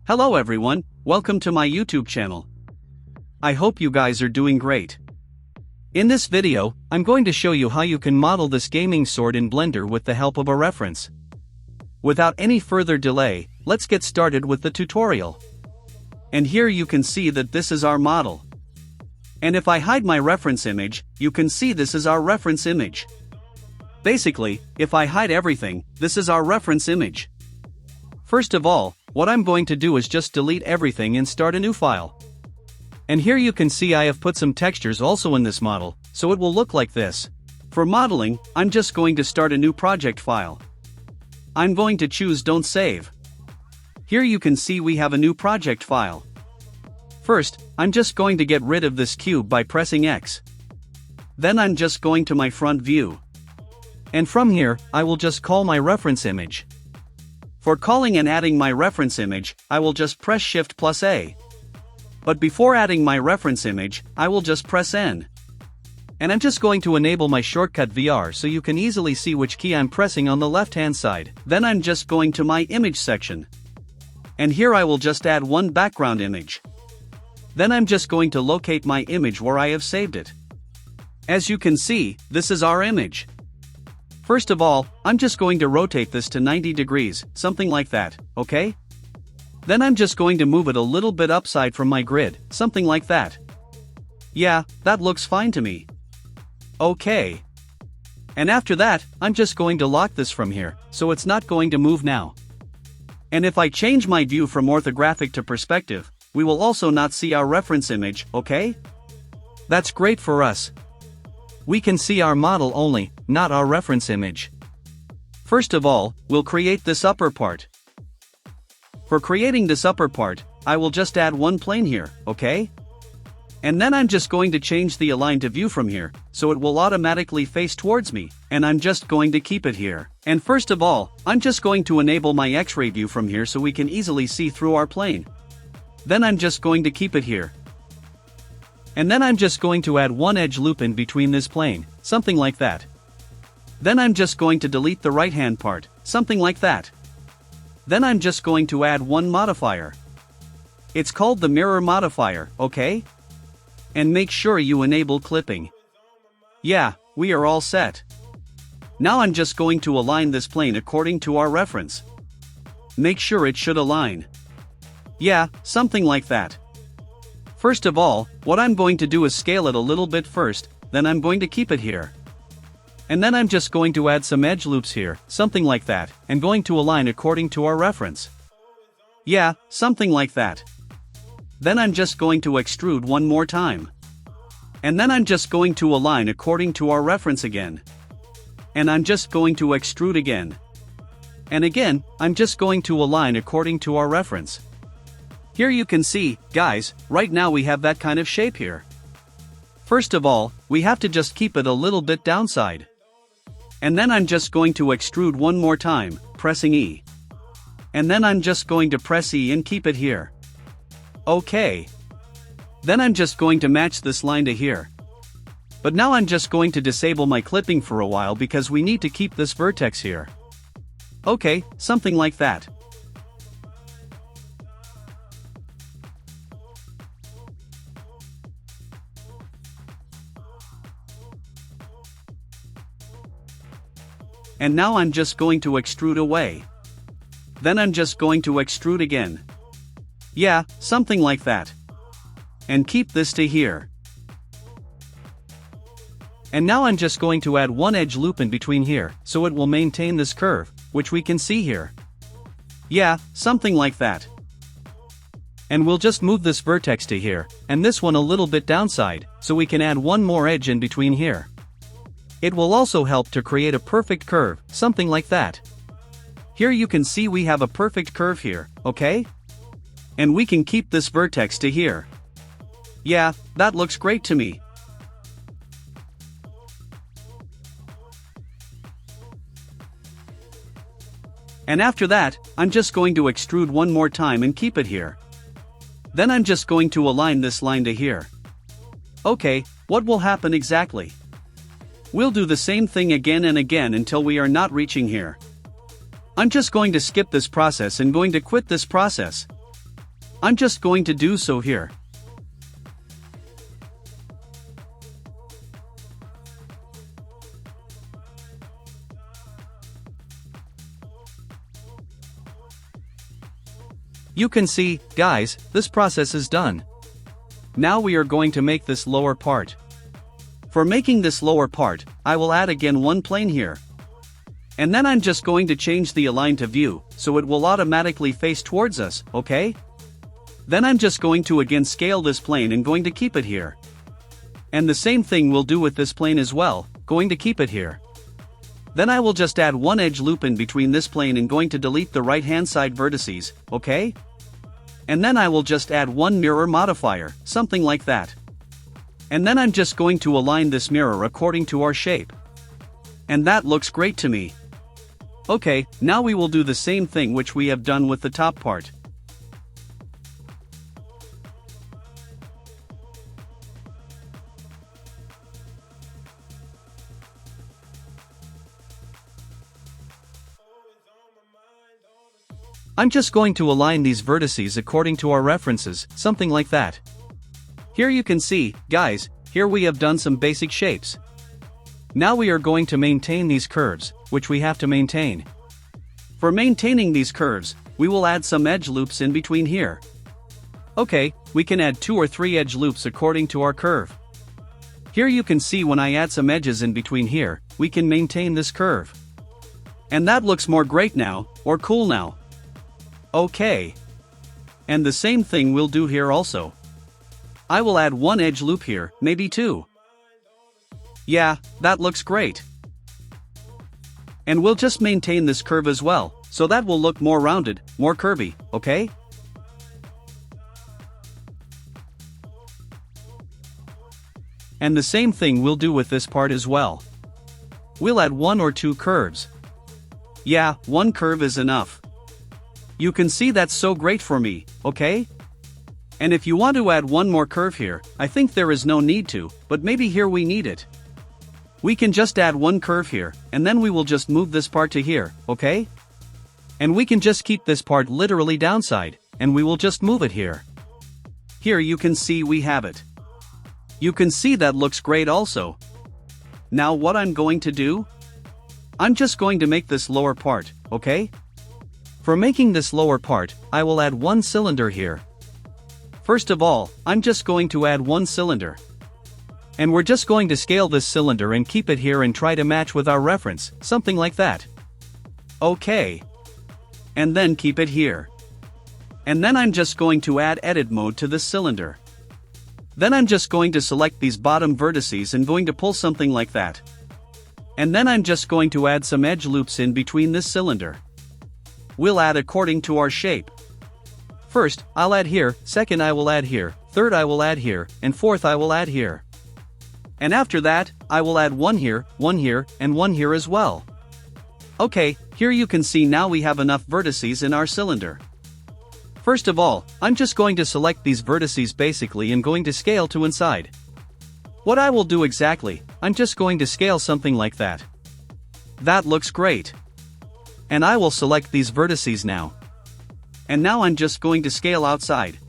Hello everyone, welcome to my YouTube channel. I hope you guys are doing great. In this video, I'm going to show you how you can model this gaming sword in Blender with the help of a reference. Without any further delay, let's get started with the tutorial. And here you can see that this is our model. And if I hide my reference image, you can see this is our reference image. Basically, if I hide everything, this is our reference image. First of all, what I'm going to do is just delete everything and start a new file. And here you can see I have put some textures also in this model, so it will look like this. For modeling, I'm just going to start a new project file. I'm going to choose Don't Save. Here you can see we have a new project file. First, I'm just going to get rid of this cube by pressing X. Then I'm just going to my front view. And from here, I will just call my reference image. For calling and adding my reference image, I will just press Shift+A. But before adding my reference image, I will just press N. And I'm just going to enable my shortcut VR so you can easily see which key I'm pressing on the left-hand side. Then I'm just going to my image section. And here I will just add one background image. Then I'm just going to locate my image where I have saved it. As you can see, this is our image. First of all, I'm just going to rotate this to 90 degrees, something like that, okay? Then I'm just going to move it a little bit upside from my grid, something like that. Yeah, that looks fine to me. Okay. And after that, I'm just going to lock this from here, so it's not going to move now. And if I change my view from orthographic to perspective, we will also not see our reference image, okay? That's great for us. We can see our model only, not our reference image. First of all, we'll create this upper part. For creating this upper part, I will just add one plane here, okay? And then I'm just going to change the align to view from here, so it will automatically face towards me, and I'm just going to keep it here. And first of all, I'm just going to enable my X-ray view from here so we can easily see through our plane. Then I'm just going to keep it here. And then I'm just going to add one edge loop in between this plane, something like that. Then I'm just going to delete the right hand part, something like that. Then I'm just going to add one modifier. It's called the mirror modifier, okay? And make sure you enable clipping. Yeah, we are all set. Now I'm just going to align this plane according to our reference. Make sure it should align. Yeah, something like that. First of all, what I'm going to do is scale it a little bit first, then I'm going to keep it here. And then I'm just going to add some edge loops here, something like that, and going to align according to our reference. Yeah, something like that. Then I'm just going to extrude one more time. And then I'm just going to align according to our reference again. And I'm just going to extrude again. And again, I'm just going to align according to our reference. Here you can see, guys, right now we have that kind of shape here. First of all, we have to just keep it a little bit downside. And then I'm just going to extrude one more time, pressing E. And then I'm just going to press E and keep it here. Okay. Then I'm just going to match this line to here. But now I'm just going to disable my clipping for a while because we need to keep this vertex here. Okay, something like that. And now I'm just going to extrude away. Then I'm just going to extrude again. Yeah, something like that. And keep this to here. And now I'm just going to add one edge loop in between here, so it will maintain this curve, which we can see here. Yeah, something like that. And we'll just move this vertex to here, and this one a little bit downside, so we can add one more edge in between here. It will also help to create a perfect curve, something like that. Here you can see we have a perfect curve here, okay? And we can keep this vertex to here. Yeah, that looks great to me. And after that, I'm just going to extrude one more time and keep it here. Then I'm just going to align this line to here. Okay, what will happen exactly? We'll do the same thing again and again until we are not reaching here. I'm just going to skip this process and going to quit this process. I'm just going to do so here. You can see, guys, this process is done. Now we are going to make this lower part. For making this lower part, I will add again one plane here. And then I'm just going to change the align to view, so it will automatically face towards us, okay? Then I'm just going to again scale this plane and going to keep it here. And the same thing we'll do with this plane as well, going to keep it here. Then I will just add one edge loop in between this plane and going to delete the right hand side vertices, okay? And then I will just add one mirror modifier, something like that. And then I'm just going to align this mirror according to our shape. And that looks great to me. Okay, now we will do the same thing which we have done with the top part. I'm just going to align these vertices according to our references, something like that. Here you can see, guys, here we have done some basic shapes. Now we are going to maintain these curves, which we have to maintain. For maintaining these curves, we will add some edge loops in between here. Okay, we can add 2 or 3 edge loops according to our curve. Here you can see when I add some edges in between here, we can maintain this curve. And that looks more great now, or cool now. Okay. And the same thing we'll do here also. I will add one edge loop here, maybe 2. Yeah, that looks great. And we'll just maintain this curve as well, so that will look more rounded, more curvy, okay? And the same thing we'll do with this part as well. We'll add 1 or 2 curves. Yeah, 1 curve is enough. You can see that's so great for me, okay? And if you want to add 1 more curve here, I think there is no need to, but maybe here we need it. We can just add 1 curve here, and then we will just move this part to here, okay? And we can just keep this part literally downside, and we will just move it here. Here you can see we have it. You can see that looks great also. Now what I'm going to do? I'm just going to make this lower part, okay? For making this lower part, I will add 1 cylinder here. First of all, I'm just going to add 1 cylinder. And we're just going to scale this cylinder and keep it here and try to match with our reference, something like that. Okay. And then keep it here. And then I'm just going to add edit mode to this cylinder. Then I'm just going to select these bottom vertices and going to pull something like that. And then I'm just going to add some edge loops in between this cylinder. We'll add according to our shape. First, I'll add here, second I will add here, third I will add here, and fourth I will add here. And after that, I will add 1 here, and 1 here as well. Okay, here you can see now we have enough vertices in our cylinder. First of all, I'm just going to select these vertices basically and going to scale to inside. What I will do exactly, I'm just going to scale something like that. That looks great. And I will select these vertices now. And now I'm just going to scale outside.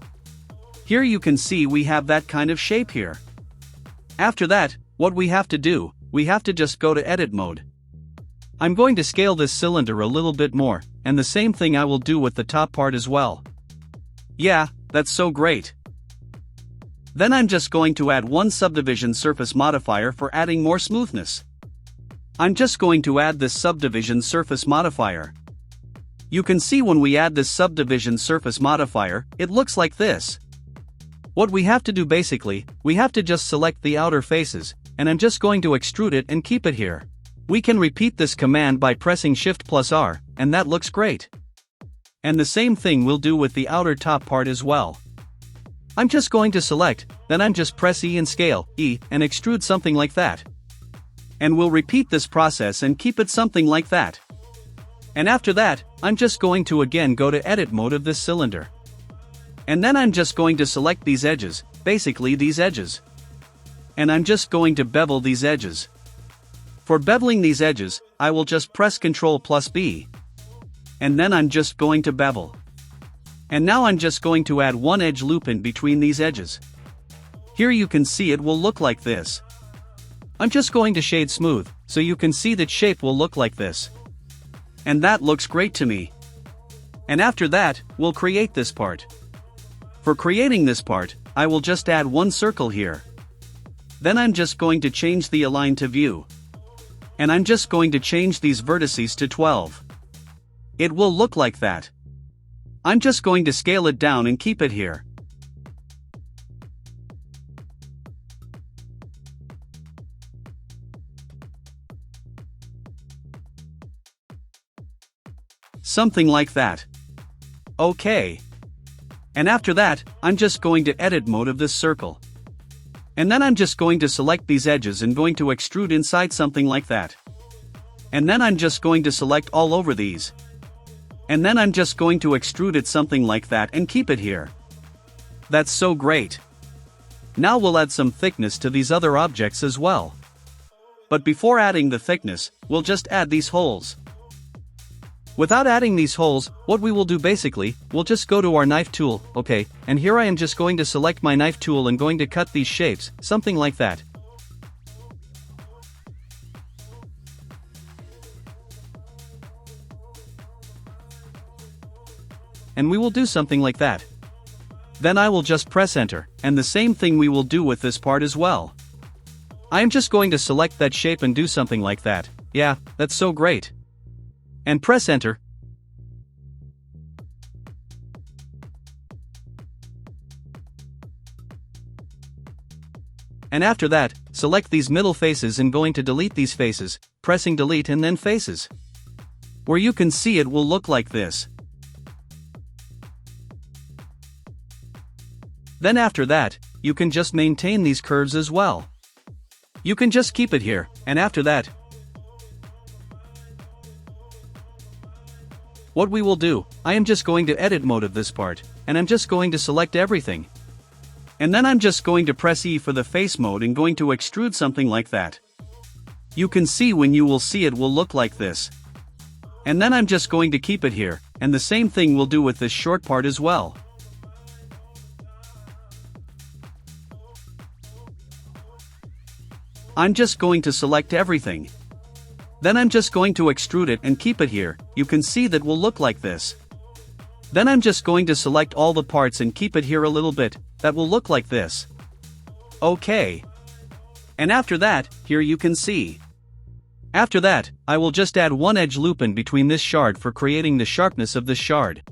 Here you can see we have that kind of shape here. After that, what we have to do, we have to just go to edit mode. I'm going to scale this cylinder a little bit more, and the same thing I will do with the top part as well. Yeah, that's so great. Then I'm just going to add 1 subdivision surface modifier for adding more smoothness. I'm just going to add this subdivision surface modifier. You can see when we add this subdivision surface modifier, it looks like this. What we have to do basically, we have to just select the outer faces, and I'm just going to extrude it and keep it here. We can repeat this command by pressing Shift+R, and that looks great. And the same thing we'll do with the outer top part as well. I'm just going to select, then I'm just press E and scale, E, and extrude something like that. And we'll repeat this process and keep it something like that. And after that, I'm just going to again go to edit mode of this cylinder. And then I'm just going to select these edges, basically these edges. And I'm just going to bevel these edges. For beveling these edges, I will just press Ctrl+B. And then I'm just going to bevel. And now I'm just going to add one edge loop in between these edges. Here you can see it will look like this. I'm just going to shade smooth, so you can see that shape will look like this. And that looks great to me. And after that, we'll create this part. For creating this part, I will just add one circle here. Then I'm just going to change the align to view. And I'm just going to change these vertices to 12. It will look like that. I'm just going to scale it down and keep it here. Something like that. Okay. And after that, I'm just going to edit mode of this circle. And then I'm just going to select these edges and going to extrude inside something like that. And then I'm just going to select all over these. And then I'm just going to extrude it something like that and keep it here. That's so great. Now we'll add some thickness to these other objects as well. But before adding the thickness, we'll just add these holes. Without adding these holes, what we will do basically, we'll just go to our knife tool, okay, and here I am just going to select my knife tool and going to cut these shapes, something like that. And we will do something like that. Then I will just press enter, and the same thing we will do with this part as well. I am just going to select that shape and do something like that. Yeah, that's so great. And press enter. And after that, select these middle faces and going to delete these faces, pressing delete and then faces. Where you can see it will look like this. Then after that, you can just maintain these curves as well. You can just keep it here, and after that, what we will do, I am just going to edit mode of this part, and I'm just going to select everything. And then I'm just going to press E for the face mode and going to extrude something like that. You can see when you will see it will look like this. And then I'm just going to keep it here, and the same thing we'll do with this short part as well. I'm just going to select everything. Then I'm just going to extrude it and keep it here, you can see that will look like this. Then I'm just going to select all the parts and keep it here a little bit, that will look like this. Okay. And after that, here you can see. After that, I will just add one edge loop in between this shard for creating the sharpness of this shard.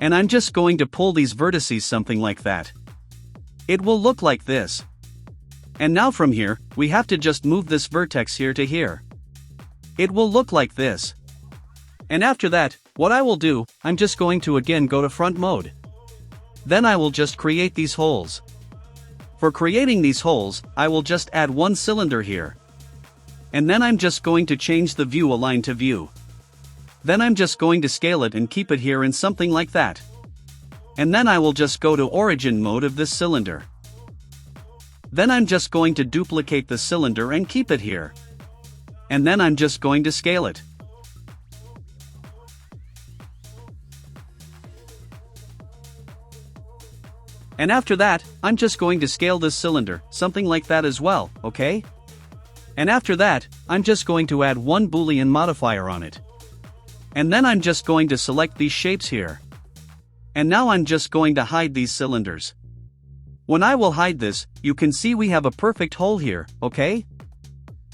And I'm just going to pull these vertices something like that. It will look like this. And now from here, we have to just move this vertex here to here. It will look like this. And after that, what I will do, I'm just going to again go to front mode. Then I will just create these holes. For creating these holes, I will just add one cylinder here. And then I'm just going to change the view align to view. Then I'm just going to scale it and keep it here in something like that. And then I will just go to origin mode of this cylinder. Then I'm just going to duplicate the cylinder and keep it here. And then I'm just going to scale it. And after that, I'm just going to scale this cylinder, something like that as well, okay? And after that, I'm just going to add one Boolean modifier on it. And then I'm just going to select these shapes here. And now I'm just going to hide these cylinders. When I will hide this, you can see we have a perfect hole here, okay?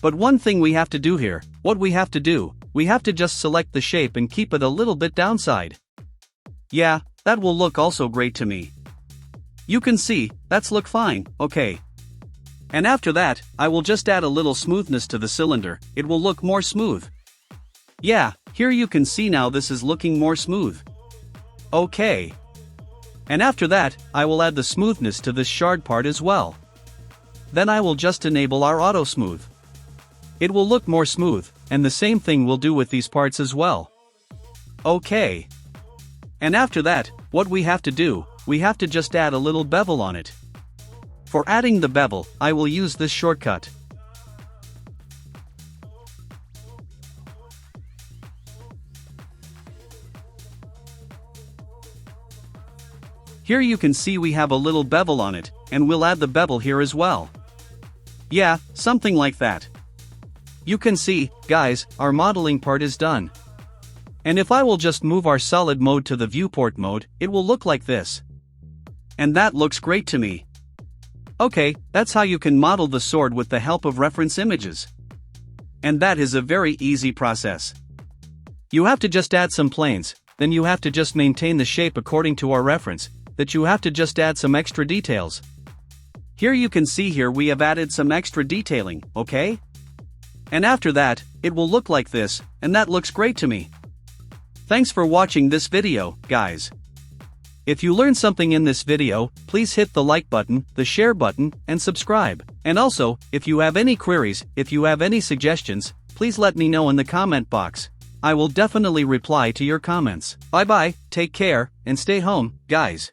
But one thing we have to do here, what we have to do, we have to just select the shape and keep it a little bit downside. Yeah, that will look also great to me. You can see, that's look fine, okay. And after that, I will just add a little smoothness to the cylinder, it will look more smooth. Yeah, here you can see now this is looking more smooth. Okay. And after that, I will add the smoothness to this shard part as well. Then I will just enable our auto smooth. It will look more smooth, and the same thing we'll do with these parts as well. Okay. And after that, what we have to do, we have to just add a little bevel on it. For adding the bevel, I will use this shortcut. Here you can see we have a little bevel on it, and we'll add the bevel here as well. Yeah, something like that. You can see, guys, our modeling part is done. And if I will just move our solid mode to the viewport mode, it will look like this. And that looks great to me. Okay, that's how you can model the sword with the help of reference images. And that is a very easy process. You have to just add some planes, then you have to just maintain the shape according to our reference, that you have to just add some extra details. Here you can see here we have added some extra detailing, okay? And after that, it will look like this, and that looks great to me. Thanks for watching this video, guys. If you learned something in this video, please hit the like button, the share button, and subscribe. And also, if you have any queries, if you have any suggestions, please let me know in the comment box. I will definitely reply to your comments. Bye bye, take care, and stay home, guys.